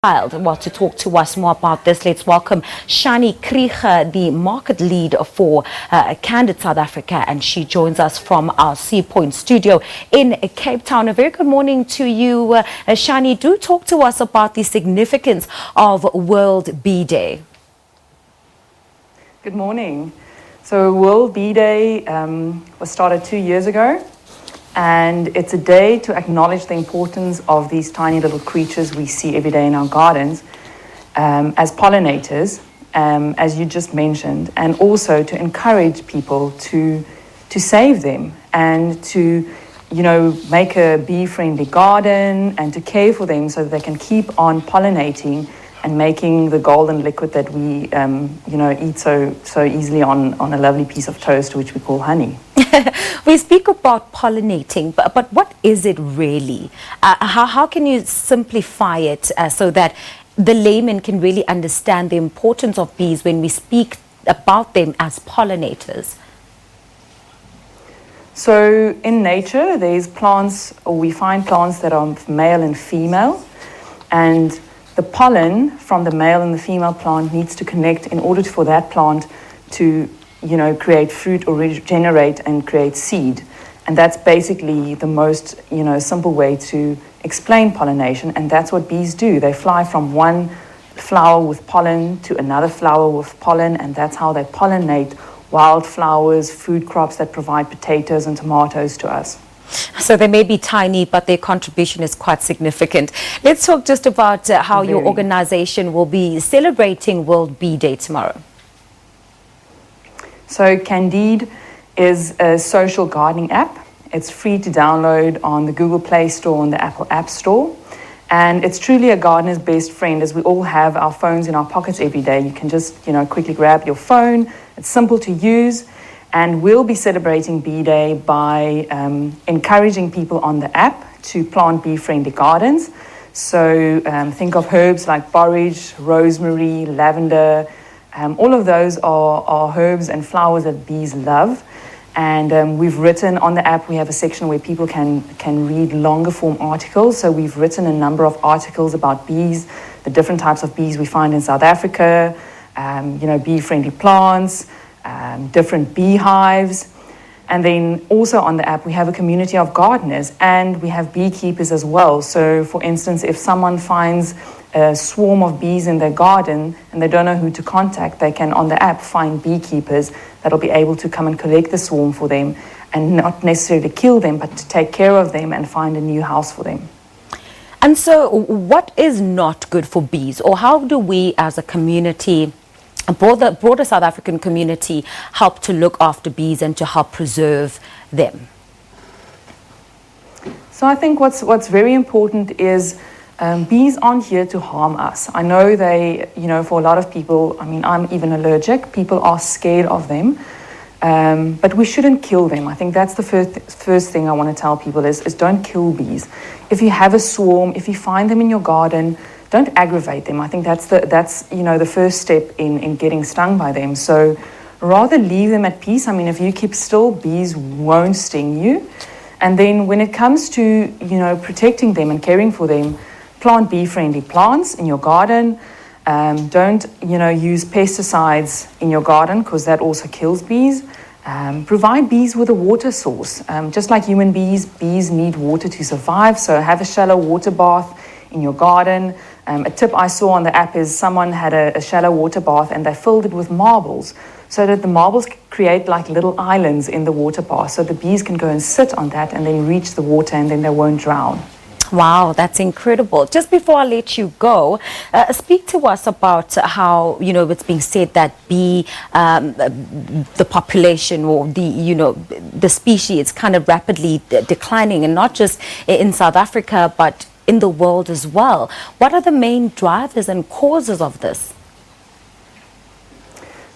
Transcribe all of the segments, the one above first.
Well, to talk to us more about this, let's welcome Shani Krige, the market lead for Candide South Africa, and she joins us from our Seapoint studio in Cape Town. A very good morning to you, Shani. Do talk to us about the significance of World Bee Day. Good morning. So World Bee Day was started 2 years ago. And it's a day to acknowledge the importance of these tiny little creatures we see every day in our gardens as pollinators, as you just mentioned, and also to encourage people to save them and to, make a bee-friendly garden and to care for them so that they can keep on pollinating and making the golden liquid that we, eat so easily on a lovely piece of toast, which we call honey. We speak about pollinating, but what is it really? How can you simplify it so that the layman can really understand the importance of bees when we speak about them as pollinators? So in nature, there's plants, or we find plants that are male and female, and the pollen from the male and the female plant needs to connect in order for that plant to create fruit or regenerate and create seed. And that's basically the most, simple way to explain pollination. And that's what bees do. They fly from one flower with pollen to another flower with pollen, and that's how they pollinate wildflowers, food crops that provide potatoes and tomatoes to us. So they may be tiny, but their contribution is quite significant. Let's talk just about how your organization will be celebrating World Bee Day tomorrow. So Candide is a social gardening app. It's free to download on the Google Play Store and the Apple App Store. And it's truly a gardener's best friend, as we all have our phones in our pockets every day. You can just, quickly grab your phone. It's simple to use. And we'll be celebrating Bee Day by encouraging people on the app to plant bee-friendly gardens. So think of herbs like borage, rosemary, lavender. All of those are herbs and flowers that bees love. And we've written on the app, we have a section where people can read longer form articles. So we've written a number of articles about bees, the different types of bees we find in South Africa, bee-friendly plants, different beehives. And then also on the app, we have a community of gardeners and we have beekeepers as well. So for instance, if someone finds a swarm of bees in their garden and they don't know who to contact, they can on the app find beekeepers that'll be able to come and collect the swarm for them and not necessarily kill them, but to take care of them and find a new house for them. And so what is not good for bees, or how do we as a community, a broader South African community, help to look after bees and to help preserve them? So I think what's very important is bees aren't here to harm us. I know they, for a lot of people, I'm even allergic, people are scared of them, but we shouldn't kill them. I think that's the first thing I want to tell people is don't kill bees. If you have a swarm, if you find them in your garden, don't aggravate them. I think that's the first step in getting stung by them. So rather leave them at peace. If you keep still, bees won't sting you. And then when it comes to, protecting them and caring for them, plant bee-friendly plants in your garden. Don't, use pesticides in your garden because that also kills bees. Provide bees with a water source. Just like human bees, bees need water to survive. So have a shallow water bath in your garden. A tip I saw on the app is someone had a shallow water bath and they filled it with marbles so that the marbles create like little islands in the water bath so the bees can go and sit on that and then reach the water and then they won't drown. Wow, that's incredible. Just before I let you go, speak to us about how, it's being said that the population or the species is kind of rapidly declining, and not just in South Africa, but in the world as well. What are the main drivers and causes of this?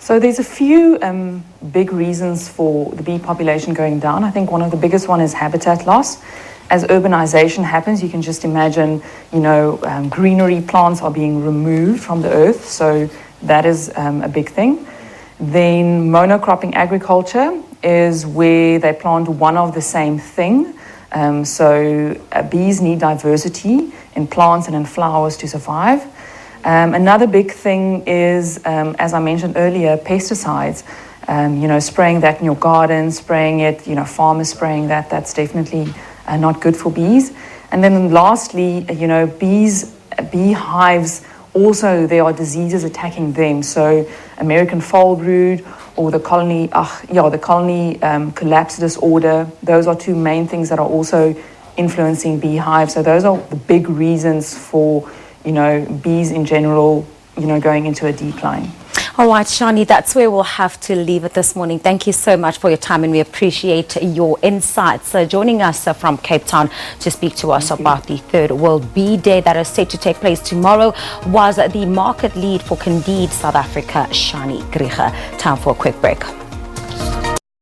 So there's a few big reasons for the bee population going down. I think one of the biggest one is habitat loss. As urbanization happens, you can just imagine, greenery plants are being removed from the earth. So that is a big thing. Then monocropping agriculture is where they plant one of the same thing. So bees need diversity in plants and in flowers to survive. Another big thing is, as I mentioned earlier, pesticides. Spraying that in your garden, spraying it, farmers spraying that, that's definitely not good for bees. And then lastly, beehives, also there are diseases attacking them. So American foul brood or the colony collapse disorder, those are two main things that are also influencing beehives. So those are the big reasons for, bees in general, going into a decline. All right, Shani, that's where we'll have to leave it this morning. Thank you so much for your time, and we appreciate your insights. Joining us from Cape Town to speak to us about the Third World Bee Day that is set to take place tomorrow was the market lead for Candide South Africa, Shani Krige. Time for a quick break.